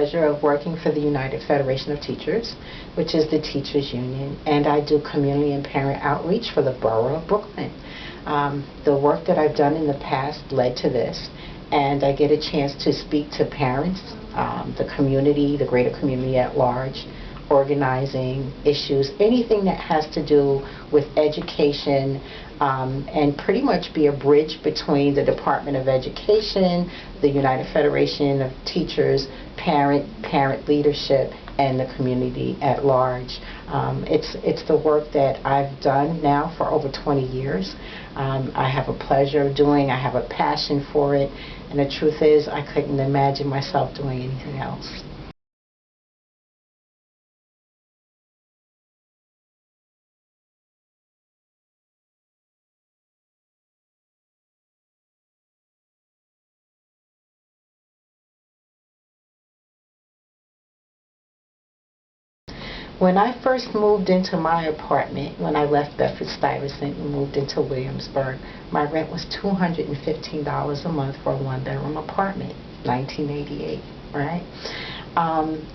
pleasure of working for the United Federation of Teachers, which is the teachers union, and I do community and parent outreach for the borough of Brooklyn. The work that I've done in the past led to this, and I get a chance to speak to parents, the community, the greater community at large, organizing issues, anything that has to do with education, and pretty much be a bridge between the Department of Education, the United Federation of Teachers, parent leadership, and the community at large. It's the work that I've done now for over 20 years. I have a pleasure of doing, I have a passion for it, and the truth is I couldn't imagine myself doing anything else. When I first moved into my apartment, when I left Bedford-Stuyvesant and moved into Williamsburg, my rent was $215 a month for a one-bedroom apartment, 1988, right?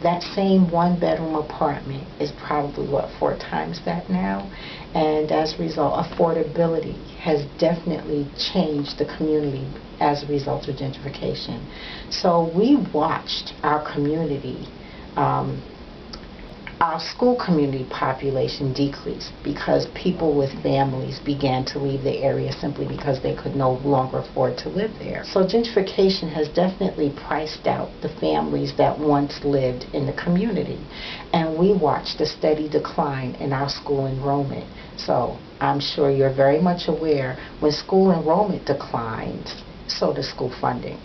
That same one-bedroom apartment is probably, 4 times that now? And as a result, affordability has definitely changed the community as a result of gentrification. So we watched our community, our school community population decreased because people with families began to leave the area simply because they could no longer afford to live there. So gentrification has definitely priced out the families that once lived in the community. And we watched a steady decline in our school enrollment. So I'm sure you're very much aware when school enrollment declines, so does school funding,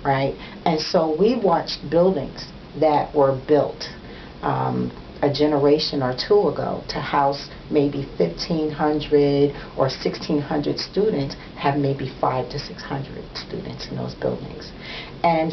right? And so we watched buildings that were built a generation or two ago to house maybe 1,500 or 1,600 students have maybe 500 to 600 students in those buildings. And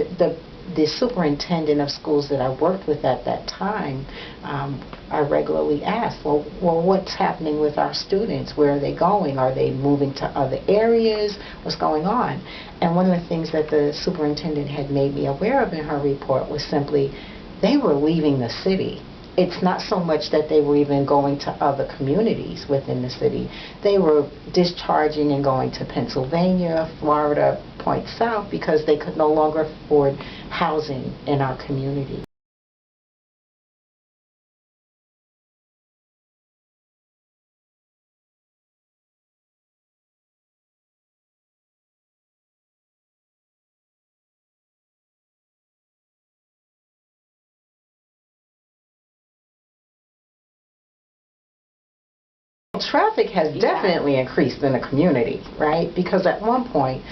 the superintendent of schools that I worked with at that time, I regularly asked, well, what's happening with our students? Where are they going? Are they moving to other areas? What's going on? And one of the things that the superintendent had made me aware of in her report was simply they were leaving the city. It's not so much that they were even going to other communities within the city. They were discharging and going to Pennsylvania, Florida, point south, because they could no longer afford housing in our community. Traffic has definitely increased in the community, right? Because at one point,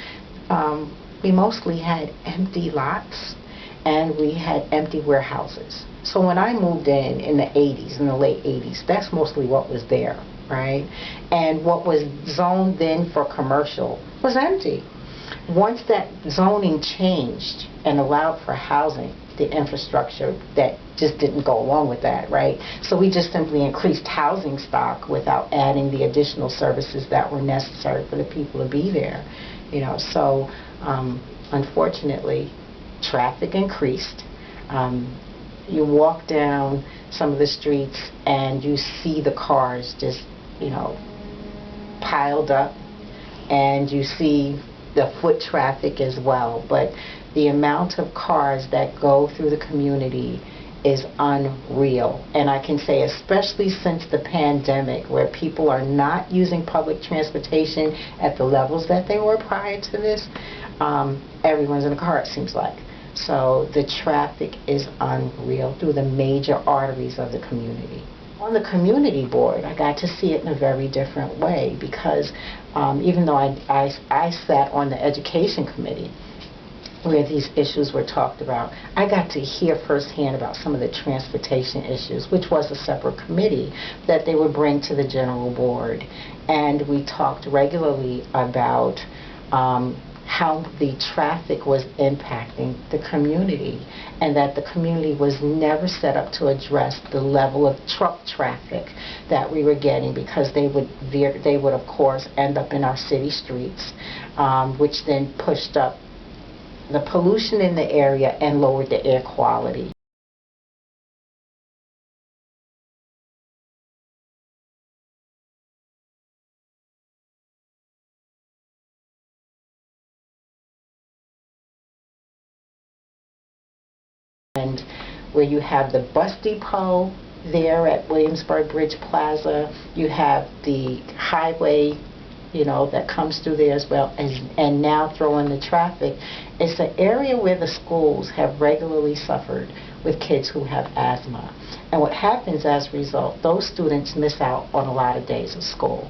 we mostly had empty lots and we had empty warehouses. So when I moved in the 80s, in the late 80s, that's mostly what was there, right? And what was zoned then for commercial was empty. Once that zoning changed and allowed for housing, the infrastructure that just didn't go along with that, right? So we just simply increased housing stock without adding the additional services that were necessary for the people to be there. You know, so unfortunately, traffic increased. You walk down some of the streets and you see the cars just, piled up, and you see the foot traffic as well. But the amount of cars that go through the community is unreal. And I can say, especially since the pandemic, where people are not using public transportation at the levels that they were prior to this, everyone's in a car, it seems like. So the traffic is unreal through the major arteries of the community. On the community board, I got to see it in a very different way, because even though I sat on the education committee where these issues were talked about, I got to hear firsthand about some of the transportation issues, which was a separate committee that they would bring to the general board. And we talked regularly about how the traffic was impacting the community, and that the community was never set up to address the level of truck traffic that we were getting, because they would of course end up in our city streets, which then pushed up the pollution in the area and lowered the air quality. where you have the bus depot there at Williamsburg Bridge Plaza. You have the highway, that comes through there as well, and now throw in the traffic. It's an area where the schools have regularly suffered with kids who have asthma. And what happens as a result, those students miss out on a lot of days of school.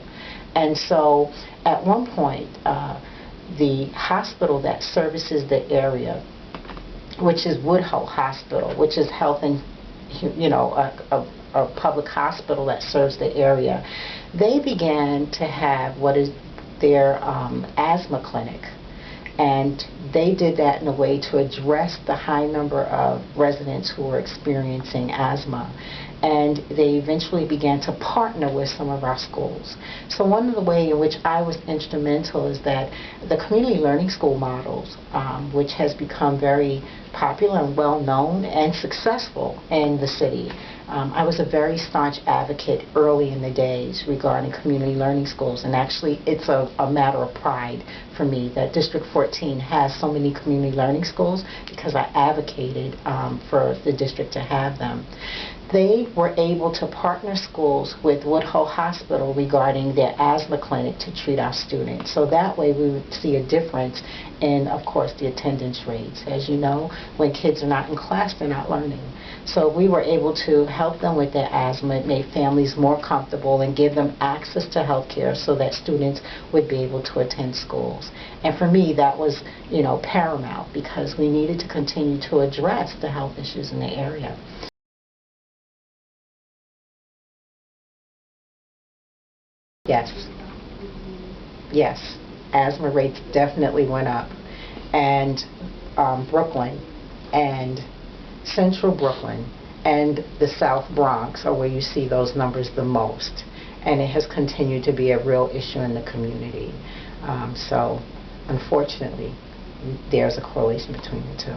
And so at one point, the hospital that services the area, which is Woodhull Hospital, which is health and, a public hospital that serves the area, they began to have what is their asthma clinic. And they did that in a way to address the high number of residents who were experiencing asthma. And they eventually began to partner with some of our schools. So one of the ways in which I was instrumental is that the community learning school models, which has become very popular and well known and successful in the city. I was a very staunch advocate early in the days regarding community learning schools, and actually it's a matter of pride for me that District 14 has so many community learning schools because I advocated for the district to have them. They were able to partner schools with Woodhull Hospital regarding their asthma clinic to treat our students. So that way we would see a difference in, of course, the attendance rates. As you know, when kids are not in class, they're not learning. So we were able to help them with their asthma. It made families more comfortable and give them access to health care so that students would be able to attend schools. And for me, that was, paramount because we needed to continue to address the health issues in the area. Yes. Yes. Asthma rates definitely went up. And Brooklyn and Central Brooklyn and the South Bronx are where you see those numbers the most. And it has continued to be a real issue in the community. So, unfortunately, there's a correlation between the two.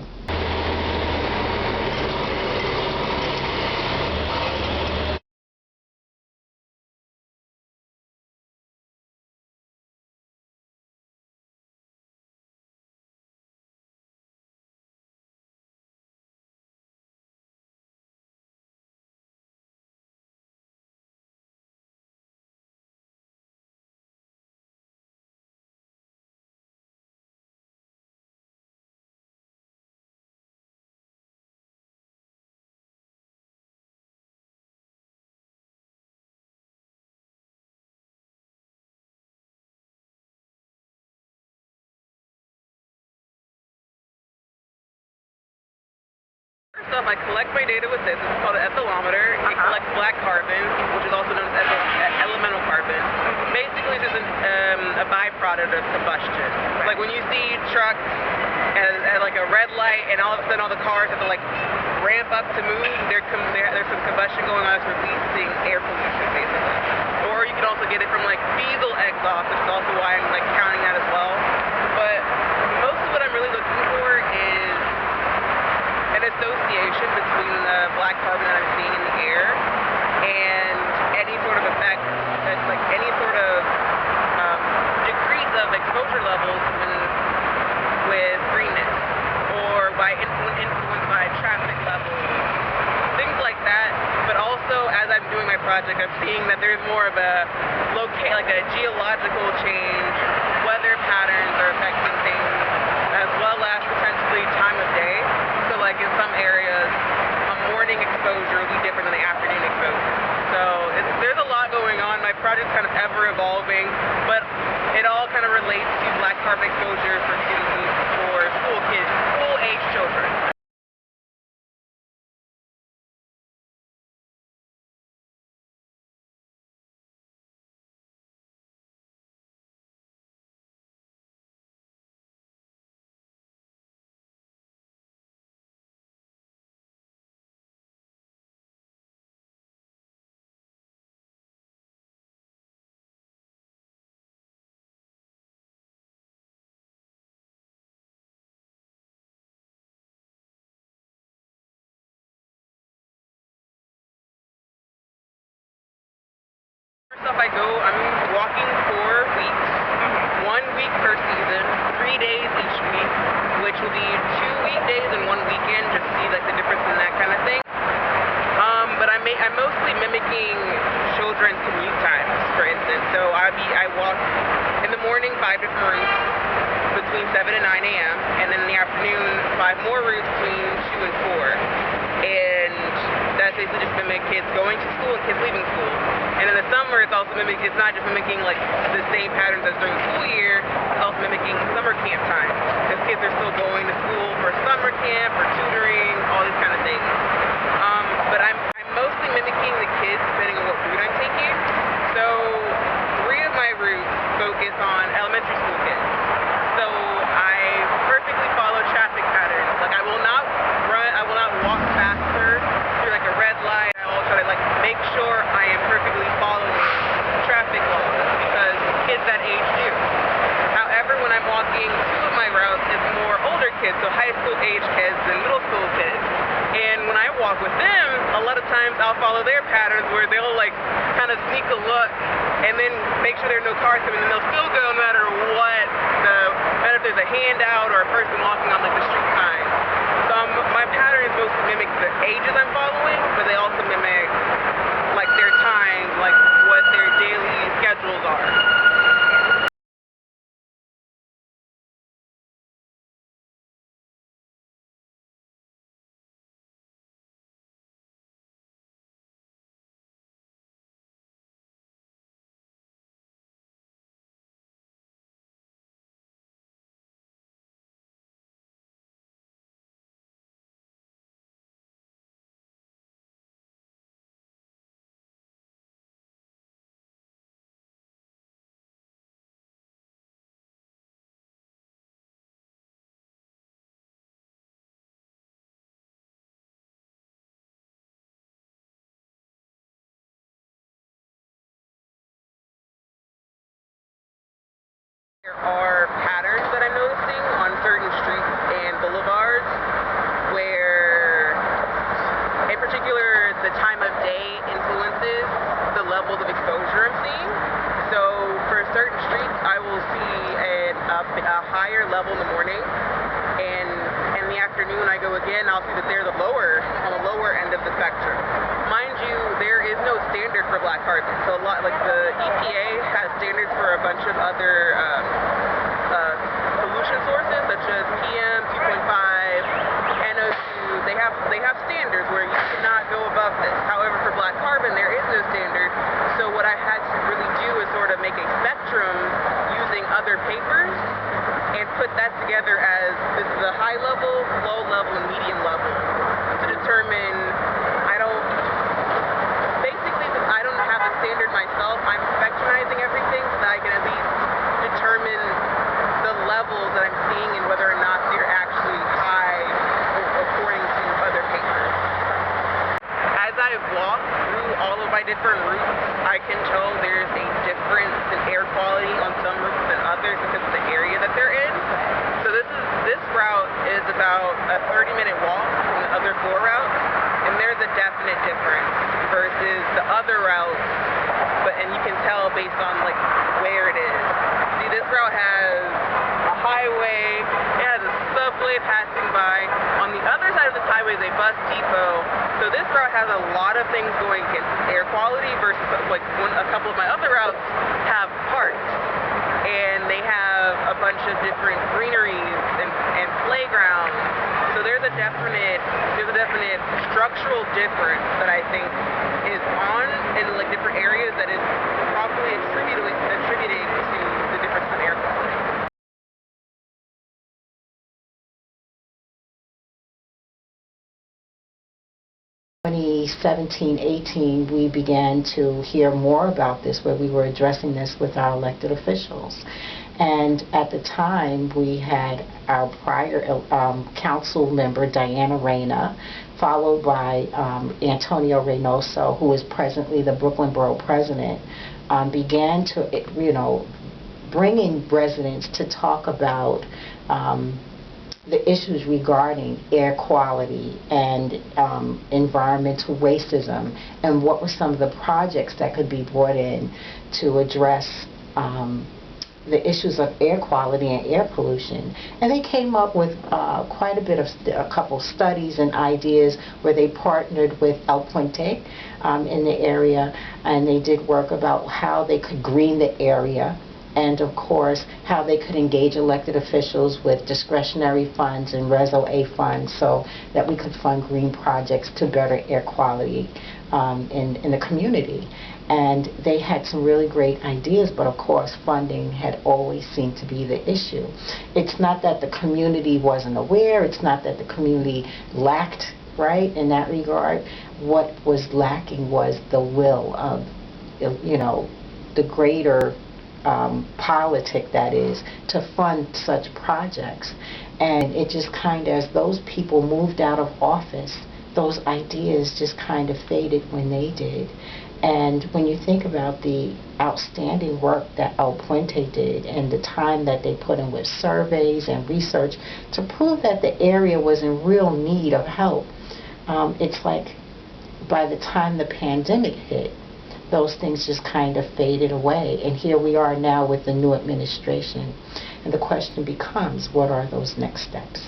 First off, I collect my data with this. It's called an ethylometer. It collects black carbon, which is also known as elemental carbon. Basically, it's just a byproduct of combustion. Like when you see trucks at like a red light, and all of a sudden all the cars have to like ramp up to move, there's some combustion going on. It's releasing air pollution, basically. Or you can also get it from like diesel exhaust, which is also why I'm like counting that as well. But most of what I'm really looking for is an association between the black carbon that I'm seeing in the air and any sort of effect, like any sort of decrease of exposure levels with greenness or by influenced by traffic levels, things like that. But also, as I'm doing my project, I'm seeing that there's more of a geological change, weather patterns are affecting things, as well as potentially time of day. So like in some areas, a morning exposure will be different than the afternoon exposure. So there's a lot going on. My project's kind of ever evolving, but it all kind of relates to black carbon exposure for students, for school-age children. First off, I'm walking for weeks. 1 week per season, 3 days each week, which will be 2 weekdays and 1 weekend, just to see like the difference in that kind of thing. But I'm mostly mimicking children's commute times, for instance. So I walk in the morning 5 different routes between 7 and 9 a.m. and then in the afternoon 5 more routes between 2 and 4. And that's basically just mimic kids going to school and kids leaving school. And in the summer it's also it's not just mimicking like the same patterns as during the school year, it's also mimicking summer camp time. Because kids are still going to school for summer camp or tutoring, all these kind of things. But I'm mostly mimicking the kids depending on what route I'm taking. So 3 of my routes focus on elementary school kids. So I perfectly follow traffic patterns. Like I will not walk faster through like a red light. I will try to like make sure I am perfectly following traffic laws because kids that age do. However, when I'm walking 2 of my routes, it's more older kids, so high school age kids and middle school kids. And when I walk with them, a lot of times I'll follow their patterns where they'll like kind of sneak a look and then make sure there are no cars coming, and they'll still go no matter what, if there's a handout or a person walking on like the street sign. So my pattern is mostly mimic the ages I'm following, but they also mimic like their times, like what their daily schedules are. There are patterns that I'm noticing on certain streets and boulevards where, in particular, the time of day influences the levels of exposure I'm seeing. So for certain streets, I will see a higher level in the morning, and in the afternoon I go again, I'll see that they're on the lower end of the spectrum. Mind you, there is no standard for black carbon. So a lot, like the EPA has standards for a bunch of other pollution sources such as PM 2.5, NO2. They have standards where you cannot go above this. However, for black carbon, there is no standard. So what I had to really do is sort of make a spectrum using other papers and put that together as this is a high level, low level, and medium level to determine. Since I don't have a standard myself, I'm spectrumizing everything so that I can at least determine the levels that I'm seeing and whether or not they're actually high according to other papers. As I walk through all of my different routes, I can tell there's a difference in air quality on some routes than others because of the area that they're in. So this route is about a 30-minute walk from the other 4 routes, and there's a definite difference versus the other routes, and you can tell based on like where it is. See, this route has a highway, it has a subway passing by. On the other side of this highway is a bus depot. So this route has a lot of things going against air quality versus like a couple of my other routes have parks. And they have a bunch of different greeneries and playgrounds. So there's a definite structural difference that I think is on in like different areas that is probably attributing to the difference in air quality. 2017-18, we began to hear more about this, where we were addressing this with our elected officials. And at the time, we had our prior council member, Diana Reyna, followed by Antonio Reynoso, who is presently the Brooklyn Borough President, began to, bringing residents to talk about the issues regarding air quality and environmental racism, and what were some of the projects that could be brought in to address the issues of air quality and air pollution. And they came up with quite a bit of a couple studies and ideas where they partnered with El Puente in the area, and they did work about how they could green the area, and of course how they could engage elected officials with discretionary funds and Reso A funds so that we could fund green projects to better air quality in the community. And they had some really great ideas, but of course funding had always seemed to be the issue. It's not that the community wasn't aware, it's not that the community lacked, right, in that regard. What was lacking was the will of, you know, the greater politic, that is, to fund such projects. And it just kind of, as those people moved out of office, those ideas just kind of faded when they did. And when you think about the outstanding work that El Puente did and the time that they put in with surveys and research to prove that the area was in real need of help, it's like by the time the pandemic hit, those things just kind of faded away. And here we are now with the new administration. And the question becomes, what are those next steps?